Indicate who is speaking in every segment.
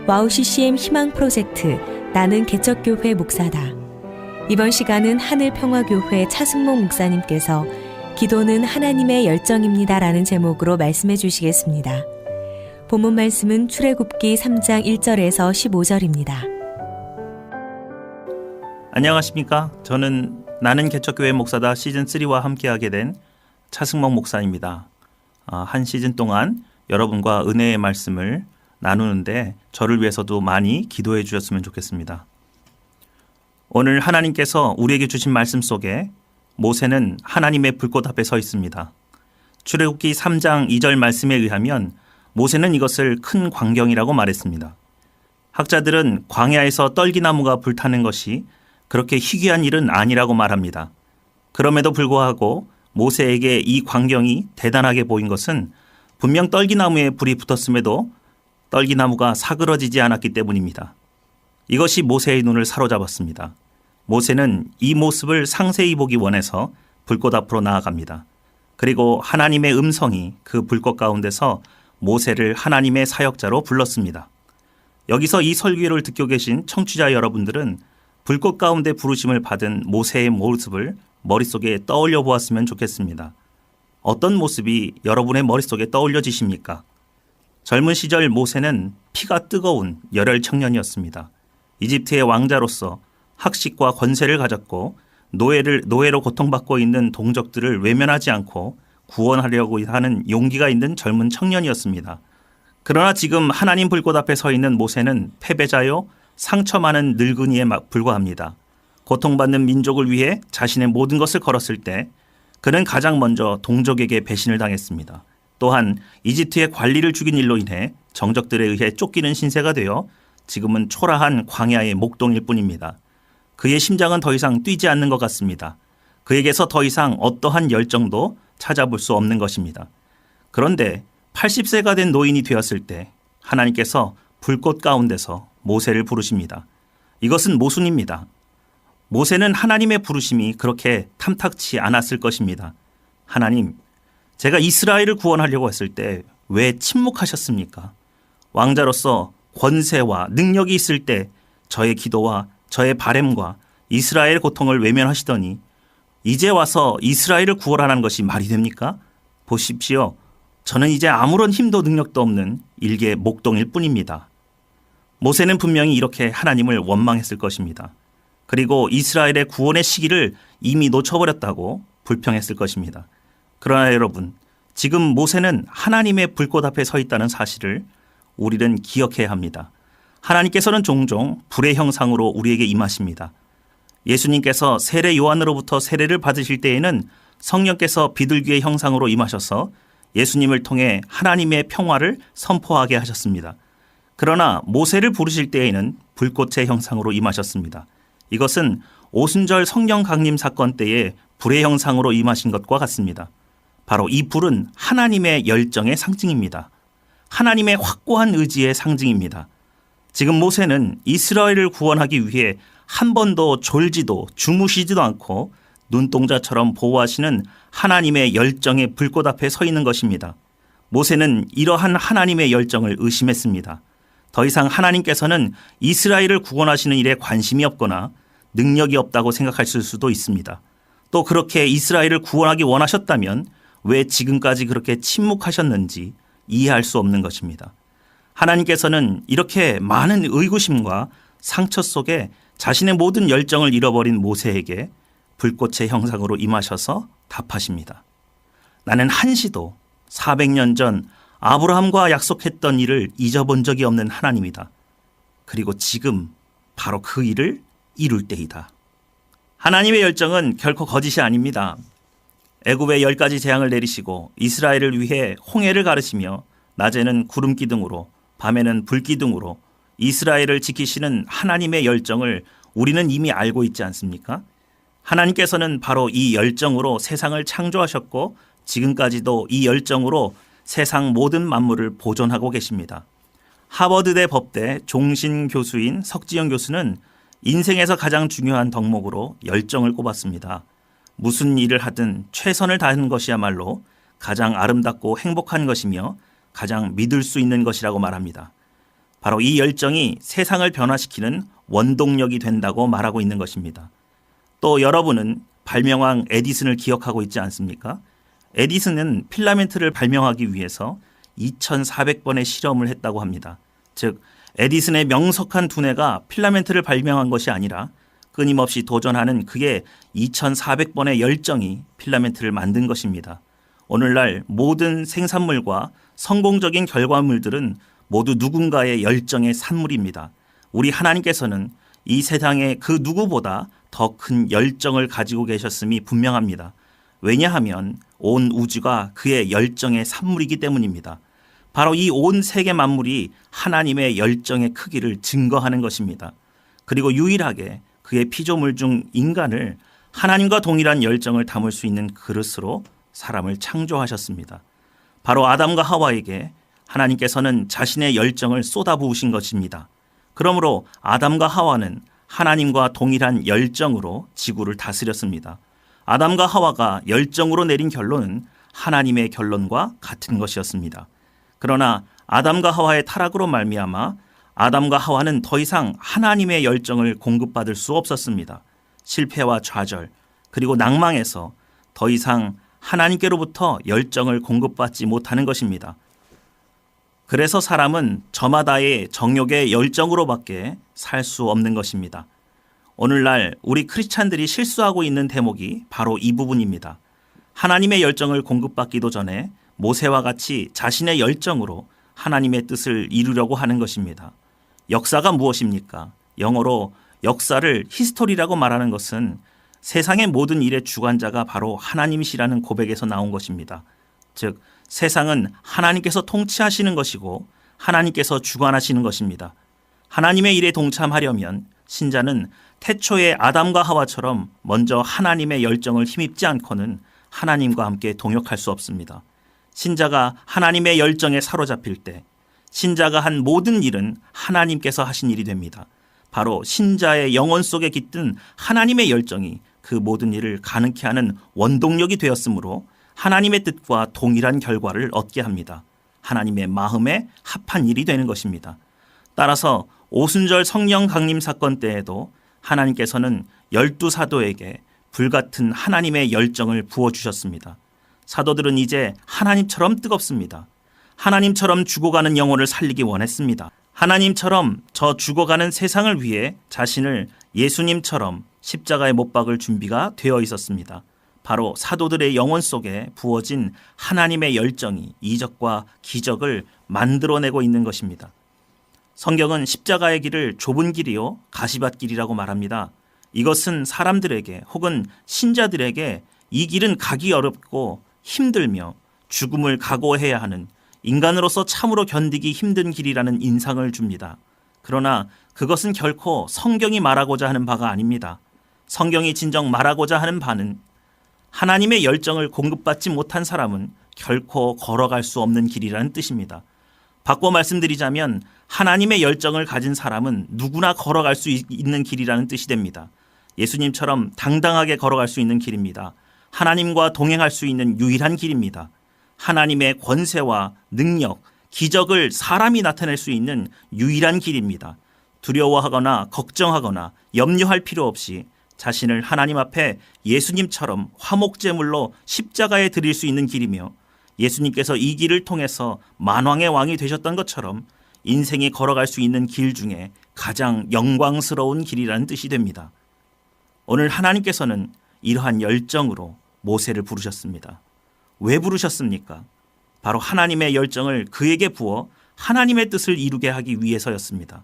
Speaker 1: 와우 CCM 희망 프로젝트 나는 개척교회 목사다. 이번 시간은 하늘평화교회 차승목 목사님께서 기도는 하나님의 열정입니다 라는 제목으로 말씀해 주시겠습니다. 본문 말씀은 출애굽기 3장 1절에서 15절입니다.
Speaker 2: 안녕하십니까? 저는 나는 개척교회 목사다 시즌3와 함께하게 된 차승목 목사입니다. 한 시즌 동안 여러분과 은혜의 말씀을 나누는데 저를 위해서도 많이 기도해 주셨으면 좋겠습니다. 오늘 하나님께서 우리에게 주신 말씀 속에 모세는 하나님의 불꽃 앞에 서 있습니다. 출애굽기 3장 2절 말씀에 의하면 모세는 이것을 큰 광경이라고 말했습니다. 학자들은 광야에서 떨기나무가 불타는 것이 그렇게 희귀한 일은 아니라고 말합니다. 그럼에도 불구하고 모세에게 이 광경이 대단하게 보인 것은 분명 떨기나무에 불이 붙었음에도 떨기나무가 사그러지지 않았기 때문입니다. 이것이 모세의 눈을 사로잡았습니다. 모세는 이 모습을 상세히 보기 원해서 불꽃 앞으로 나아갑니다. 그리고 하나님의 음성이 그 불꽃 가운데서 모세를 하나님의 사역자로 불렀습니다. 여기서 이 설교를 듣고 계신 청취자 여러분들은 불꽃 가운데 부르심을 받은 모세의 모습을 머릿속에 떠올려 보았으면 좋겠습니다. 어떤 모습이 여러분의 머릿속에 떠올려지십니까? 젊은 시절 모세는 피가 뜨거운 열혈 청년이었습니다. 이집트의 왕자로서 학식과 권세를 가졌고 노예로 고통받고 있는 동족들을 외면하지 않고 구원하려고 하는 용기가 있는 젊은 청년이었습니다. 그러나 지금 하나님 불꽃 앞에 서 있는 모세는 패배자요 상처 많은 늙은이에 불과합니다. 고통받는 민족을 위해 자신의 모든 것을 걸었을 때 그는 가장 먼저 동족에게 배신을 당했습니다. 또한 이집트의 관리를 죽인 일로 인해 정적들에 의해 쫓기는 신세가 되어 지금은 초라한 광야의 목동일 뿐입니다. 그의 심장은 더 이상 뛰지 않는 것 같습니다. 그에게서 더 이상 어떠한 열정도 찾아볼 수 없는 것입니다. 그런데 80세가 된 노인이 되었을 때 하나님께서 불꽃 가운데서 모세를 부르십니다. 이것은 모순입니다. 모세는 하나님의 부르심이 그렇게 탐탁치 않았을 것입니다. 하나님, 제가 이스라엘을 구원하려고 했을 때 왜 침묵하셨습니까? 왕자로서 권세와 능력이 있을 때 저의 기도와 저의 바램과 이스라엘 고통을 외면하시더니 이제 와서 이스라엘을 구원하라는 것이 말이 됩니까? 보십시오. 저는 이제 아무런 힘도 능력도 없는 일개 목동일 뿐입니다. 모세는 분명히 이렇게 하나님을 원망했을 것입니다. 그리고 이스라엘의 구원의 시기를 이미 놓쳐버렸다고 불평했을 것입니다. 그러나 여러분, 지금 모세는 하나님의 불꽃 앞에 서 있다는 사실을 우리는 기억해야 합니다. 하나님께서는 종종 불의 형상으로 우리에게 임하십니다. 예수님께서 세례 요한으로부터 세례를 받으실 때에는 성령께서 비둘기의 형상으로 임하셔서 예수님을 통해 하나님의 평화를 선포하게 하셨습니다. 그러나 모세를 부르실 때에는 불꽃의 형상으로 임하셨습니다. 이것은 오순절 성령 강림 사건 때에 불의 형상으로 임하신 것과 같습니다. 바로 이 불은 하나님의 열정의 상징입니다. 하나님의 확고한 의지의 상징입니다. 지금 모세는 이스라엘을 구원하기 위해 한 번도 졸지도 주무시지도 않고 눈동자처럼 보호하시는 하나님의 열정의 불꽃 앞에 서 있는 것입니다. 모세는 이러한 하나님의 열정을 의심했습니다. 더 이상 하나님께서는 이스라엘을 구원하시는 일에 관심이 없거나 능력이 없다고 생각하실 수도 있습니다. 또 그렇게 이스라엘을 구원하기 원하셨다면 왜 지금까지 그렇게 침묵하셨는지 이해할 수 없는 것입니다. 하나님께서는 이렇게 많은 의구심과 상처 속에 자신의 모든 열정을 잃어버린 모세에게 불꽃의 형상으로 임하셔서 답하십니다. 나는 한시도 400년 전 아브라함과 약속했던 일을 잊어본 적이 없는 하나님이다. 그리고 지금 바로 그 일을 이룰 때이다. 하나님의 열정은 결코 거짓이 아닙니다. 애굽에 10가지 재앙을 내리시고 이스라엘을 위해 홍해를 가르시며 낮에는 구름 기둥으로 밤에는 불 기둥으로 이스라엘을 지키시는 하나님의 열정을 우리는 이미 알고 있지 않습니까? 하나님께서는 바로 이 열정으로 세상을 창조하셨고 지금까지도 이 열정으로 세상 모든 만물을 보존하고 계십니다. 하버드대 법대 종신 교수인 석지영 교수는 인생에서 가장 중요한 덕목으로 열정을 꼽았습니다. 무슨 일을 하든 최선을 다하는 것이야말로 가장 아름답고 행복한 것이며 가장 믿을 수 있는 것이라고 말합니다. 바로 이 열정이 세상을 변화시키는 원동력이 된다고 말하고 있는 것입니다. 또 여러분은 발명왕 에디슨을 기억하고 있지 않습니까? 에디슨은 필라멘트를 발명하기 위해서 2,400번의 실험을 했다고 합니다. 즉 에디슨의 명석한 두뇌가 필라멘트를 발명한 것이 아니라 끊임없이 도전하는 그의 2,400번의 열정이 필라멘트를 만든 것입니다. 오늘날 모든 생산물과 성공적인 결과물들은 모두 누군가의 열정의 산물입니다. 우리 하나님께서는 이 세상에 그 누구보다 더 큰 열정을 가지고 계셨음이 분명합니다. 왜냐하면 온 우주가 그의 열정의 산물이기 때문입니다. 바로 이 온 세계 만물이 하나님의 열정의 크기를 증거하는 것입니다. 그리고 유일하게 그의 피조물 중 인간을 하나님과 동일한 열정을 담을 수 있는 그릇으로 사람을 창조하셨습니다. 바로 아담과 하와에게 하나님께서는 자신의 열정을 쏟아부으신 것입니다. 그러므로 아담과 하와는 하나님과 동일한 열정으로 지구를 다스렸습니다. 아담과 하와가 열정으로 내린 결론은 하나님의 결론과 같은 것이었습니다. 그러나 아담과 하와의 타락으로 말미암아 아담과 하와는 더 이상 하나님의 열정을 공급받을 수 없었습니다. 실패와 좌절 그리고 낭망에서 더 이상 하나님께로부터 열정을 공급받지 못하는 것입니다. 그래서 사람은 저마다의 정욕의 열정으로밖에 살 수 없는 것입니다. 오늘날 우리 크리스찬들이 실수하고 있는 대목이 바로 이 부분입니다. 하나님의 열정을 공급받기도 전에 모세와 같이 자신의 열정으로 하나님의 뜻을 이루려고 하는 것입니다. 역사가 무엇입니까? 영어로 역사를 히스토리라고 말하는 것은 세상의 모든 일의 주관자가 바로 하나님이시라는 고백에서 나온 것입니다. 즉 세상은 하나님께서 통치하시는 것이고 하나님께서 주관하시는 것입니다. 하나님의 일에 동참하려면 신자는 태초의 아담과 하와처럼 먼저 하나님의 열정을 힘입지 않고는 하나님과 함께 동역할 수 없습니다. 신자가 하나님의 열정에 사로잡힐 때 신자가 한 모든 일은 하나님께서 하신 일이 됩니다. 바로 신자의 영혼 속에 깃든 하나님의 열정이 그 모든 일을 가능케 하는 원동력이 되었으므로 하나님의 뜻과 동일한 결과를 얻게 합니다. 하나님의 마음에 합한 일이 되는 것입니다. 따라서 오순절 성령 강림 사건 때에도 하나님께서는 12사도에게 불같은 하나님의 열정을 부어주셨습니다. 사도들은 이제 하나님처럼 뜨겁습니다. 하나님처럼 죽어가는 영혼을 살리기 원했습니다. 하나님처럼 저 죽어가는 세상을 위해 자신을 예수님처럼 십자가에 못 박을 준비가 되어 있었습니다. 바로 사도들의 영혼 속에 부어진 하나님의 열정이 이적과 기적을 만들어내고 있는 것입니다. 성경은 십자가의 길을 좁은 길이요 가시밭길이라고 말합니다. 이것은 사람들에게 혹은 신자들에게 이 길은 가기 어렵고 힘들며 죽음을 각오해야 하는 인간으로서 참으로 견디기 힘든 길이라는 인상을 줍니다. 그러나 그것은 결코 성경이 말하고자 하는 바가 아닙니다. 성경이 진정 말하고자 하는 바는 하나님의 열정을 공급받지 못한 사람은 결코 걸어갈 수 없는 길이라는 뜻입니다. 바꿔 말씀드리자면 하나님의 열정을 가진 사람은 누구나 걸어갈 수 있는 길이라는 뜻이 됩니다. 예수님처럼 당당하게 걸어갈 수 있는 길입니다. 하나님과 동행할 수 있는 유일한 길입니다. 하나님의 권세와 능력, 기적을 사람이 나타낼 수 있는 유일한 길입니다. 두려워하거나 걱정하거나 염려할 필요 없이 자신을 하나님 앞에 예수님처럼 화목제물로 십자가에 드릴 수 있는 길이며 예수님께서 이 길을 통해서 만왕의 왕이 되셨던 것처럼 인생이 걸어갈 수 있는 길 중에 가장 영광스러운 길이라는 뜻이 됩니다. 오늘 하나님께서는 이러한 열정으로 모세를 부르셨습니다. 왜 부르셨습니까? 바로 하나님의 열정을 그에게 부어 하나님의 뜻을 이루게 하기 위해서였습니다.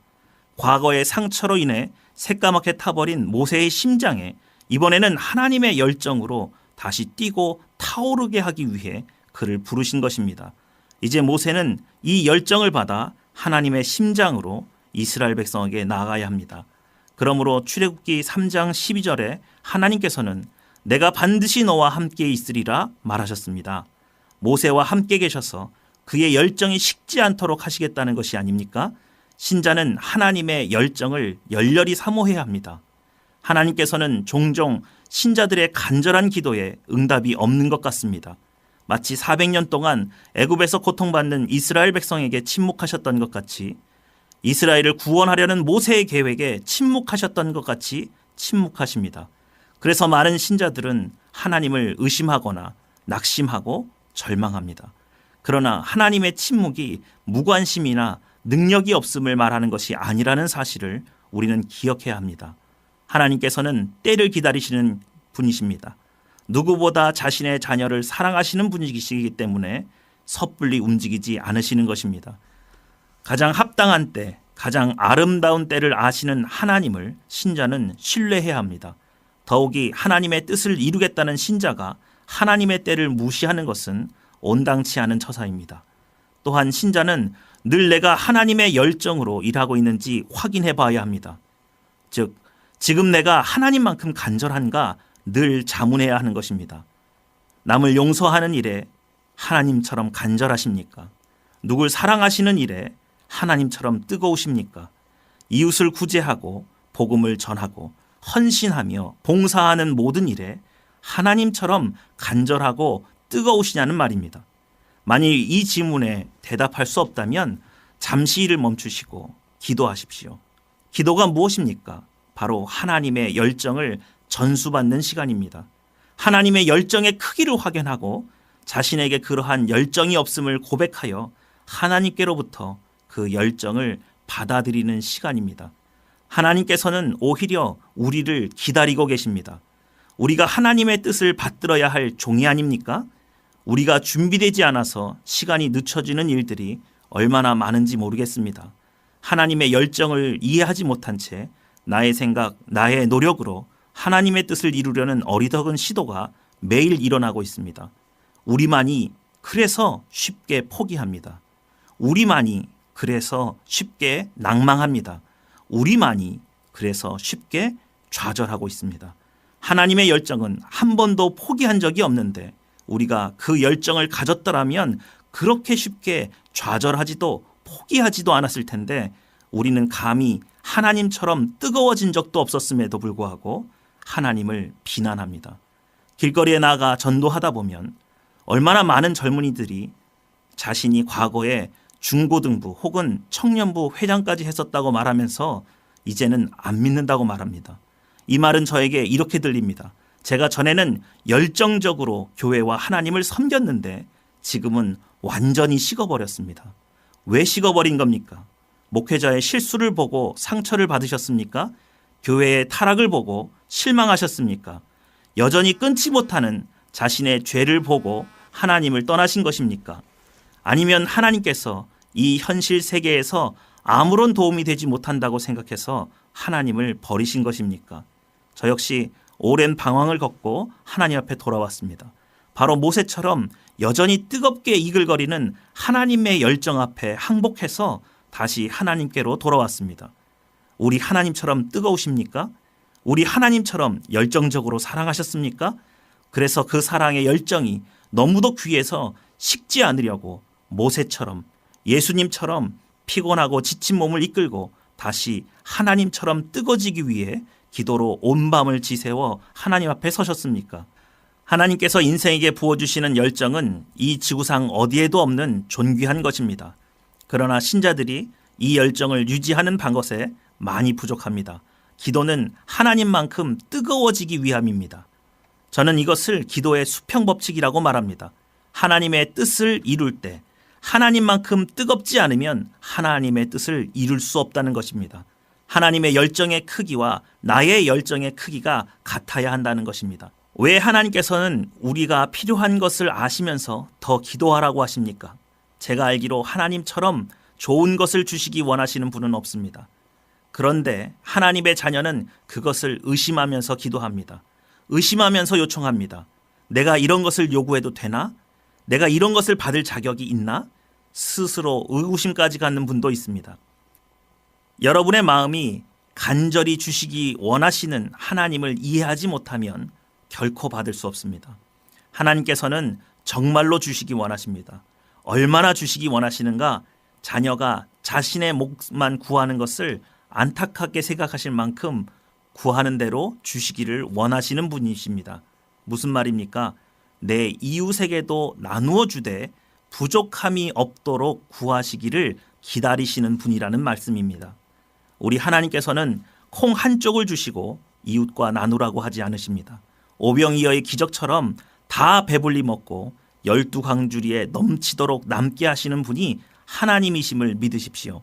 Speaker 2: 과거의 상처로 인해 새까맣게 타버린 모세의 심장에 이번에는 하나님의 열정으로 다시 뛰고 타오르게 하기 위해 그를 부르신 것입니다. 이제 모세는 이 열정을 받아 하나님의 심장으로 이스라엘 백성에게 나아가야 합니다. 그러므로 출애굽기 3장 12절에 하나님께서는 내가 반드시 너와 함께 있으리라 말하셨습니다. 모세와 함께 계셔서 그의 열정이 식지 않도록 하시겠다는 것이 아닙니까? 신자는 하나님의 열정을 열렬히 사모해야 합니다. 하나님께서는 종종 신자들의 간절한 기도에 응답이 없는 것 같습니다. 마치 400년 동안 애굽에서 고통받는 이스라엘 백성에게 침묵하셨던 것 같이 이스라엘을 구원하려는 모세의 계획에 침묵하셨던 것 같이 침묵하십니다. 그래서 많은 신자들은 하나님을 의심하거나 낙심하고 절망합니다. 그러나 하나님의 침묵이 무관심이나 능력이 없음을 말하는 것이 아니라는 사실을 우리는 기억해야 합니다. 하나님께서는 때를 기다리시는 분이십니다. 누구보다 자신의 자녀를 사랑하시는 분이시기 때문에 섣불리 움직이지 않으시는 것입니다. 가장 합당한 때, 가장 아름다운 때를 아시는 하나님을 신자는 신뢰해야 합니다. 더욱이 하나님의 뜻을 이루겠다는 신자가 하나님의 때를 무시하는 것은 온당치 않은 처사입니다. 또한 신자는 늘 내가 하나님의 열정으로 일하고 있는지 확인해 봐야 합니다. 즉, 지금 내가 하나님만큼 간절한가 늘 자문해야 하는 것입니다. 남을 용서하는 일에 하나님처럼 간절하십니까? 누굴 사랑하시는 일에 하나님처럼 뜨거우십니까? 이웃을 구제하고 복음을 전하고 헌신하며 봉사하는 모든 일에 하나님처럼 간절하고 뜨거우시냐는 말입니다. 만일 이 질문에 대답할 수 없다면 잠시 일을 멈추시고 기도하십시오. 기도가 무엇입니까? 바로 하나님의 열정을 전수받는 시간입니다. 하나님의 열정의 크기를 확인하고 자신에게 그러한 열정이 없음을 고백하여 하나님께로부터 그 열정을 받아들이는 시간입니다. 하나님께서는 오히려 우리를 기다리고 계십니다. 우리가 하나님의 뜻을 받들어야 할 종이 아닙니까? 우리가 준비되지 않아서 시간이 늦춰지는 일들이 얼마나 많은지 모르겠습니다. 하나님의 열정을 이해하지 못한 채 나의 생각, 나의 노력으로 하나님의 뜻을 이루려는 어리석은 시도가 매일 일어나고 있습니다. 우리만이 그래서 쉽게 포기합니다. 우리만이 그래서 쉽게 낭망합니다. 우리만이 그래서 쉽게 좌절하고 있습니다. 하나님의 열정은 한 번도 포기한 적이 없는데 우리가 그 열정을 가졌더라면 그렇게 쉽게 좌절하지도 포기하지도 않았을 텐데 우리는 감히 하나님처럼 뜨거워진 적도 없었음에도 불구하고 하나님을 비난합니다. 길거리에 나가 전도하다 보면 얼마나 많은 젊은이들이 자신이 과거에 중고등부 혹은 청년부 회장까지 했었다고 말하면서 이제는 안 믿는다고 말합니다. 이 말은 저에게 이렇게 들립니다. 제가 전에는 열정적으로 교회와 하나님을 섬겼는데 지금은 완전히 식어버렸습니다. 왜 식어버린 겁니까? 목회자의 실수를 보고 상처를 받으셨습니까? 교회의 타락을 보고 실망하셨습니까? 여전히 끊지 못하는 자신의 죄를 보고 하나님을 떠나신 것입니까? 아니면 하나님께서 이 현실 세계에서 아무런 도움이 되지 못한다고 생각해서 하나님을 버리신 것입니까? 저 역시 오랜 방황을 겪고 하나님 앞에 돌아왔습니다. 바로 모세처럼 여전히 뜨겁게 이글거리는 하나님의 열정 앞에 항복해서 다시 하나님께로 돌아왔습니다. 우리 하나님처럼 뜨거우십니까? 우리 하나님처럼 열정적으로 사랑하셨습니까? 그래서 그 사랑의 열정이 너무도 귀해서 식지 않으려고 모세처럼 예수님처럼 피곤하고 지친 몸을 이끌고 다시 하나님처럼 뜨거워지기 위해 기도로 온 밤을 지새워 하나님 앞에 서셨습니까? 하나님께서 인생에게 부어주시는 열정은 이 지구상 어디에도 없는 존귀한 것입니다. 그러나 신자들이 이 열정을 유지하는 방법에 많이 부족합니다. 기도는 하나님만큼 뜨거워지기 위함입니다. 저는 이것을 기도의 수평법칙이라고 말합니다. 하나님의 뜻을 이룰 때 하나님만큼 뜨겁지 않으면 하나님의 뜻을 이룰 수 없다는 것입니다. 하나님의 열정의 크기와 나의 열정의 크기가 같아야 한다는 것입니다. 왜 하나님께서는 우리가 필요한 것을 아시면서 더 기도하라고 하십니까? 제가 알기로 하나님처럼 좋은 것을 주시기 원하시는 분은 없습니다. 그런데 하나님의 자녀는 그것을 의심하면서 기도합니다. 의심하면서 요청합니다. 내가 이런 것을 요구해도 되나? 내가 이런 것을 받을 자격이 있나? 스스로 의구심까지 갖는 분도 있습니다. 여러분의 마음이 간절히 주시기 원하시는 하나님을 이해하지 못하면 결코 받을 수 없습니다. 하나님께서는 정말로 주시기 원하십니다. 얼마나 주시기 원하시는가? 자녀가 자신의 몫만 구하는 것을 안타깝게 생각하실 만큼 구하는 대로 주시기를 원하시는 분이십니다. 무슨 말입니까? 내 이웃에게도 나누어 주되 부족함이 없도록 구하시기를 기다리시는 분이라는 말씀입니다. 우리 하나님께서는 콩 한 쪽을 주시고 이웃과 나누라고 하지 않으십니다. 오병이어의 기적처럼 다 배불리 먹고 12광주리에 넘치도록 남게 하시는 분이 하나님이심을 믿으십시오.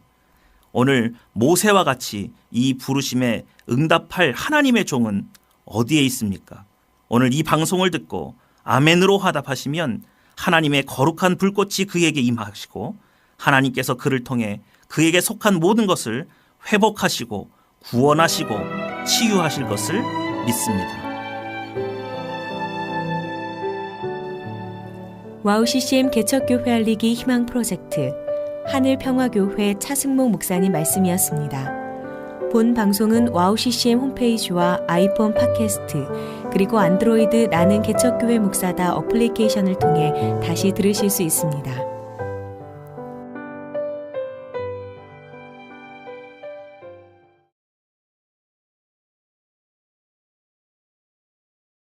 Speaker 2: 오늘 모세와 같이 이 부르심에 응답할 하나님의 종은 어디에 있습니까? 오늘 이 방송을 듣고 아멘으로 화답하시면 하나님의 거룩한 불꽃이 그에게 임하시고 하나님께서 그를 통해 그에게 속한 모든 것을 회복하시고 구원하시고 치유하실 것을 믿습니다.
Speaker 1: 와우 CCM 개척교회 알리기 희망 프로젝트 하늘평화교회 차승목 목사님 말씀이었습니다. 본 방송은 와우 CCM 홈페이지와 아이폰 팟캐스트 그리고 안드로이드 나는 개척교회 목사다 어플리케이션을 통해 다시 들으실 수 있습니다.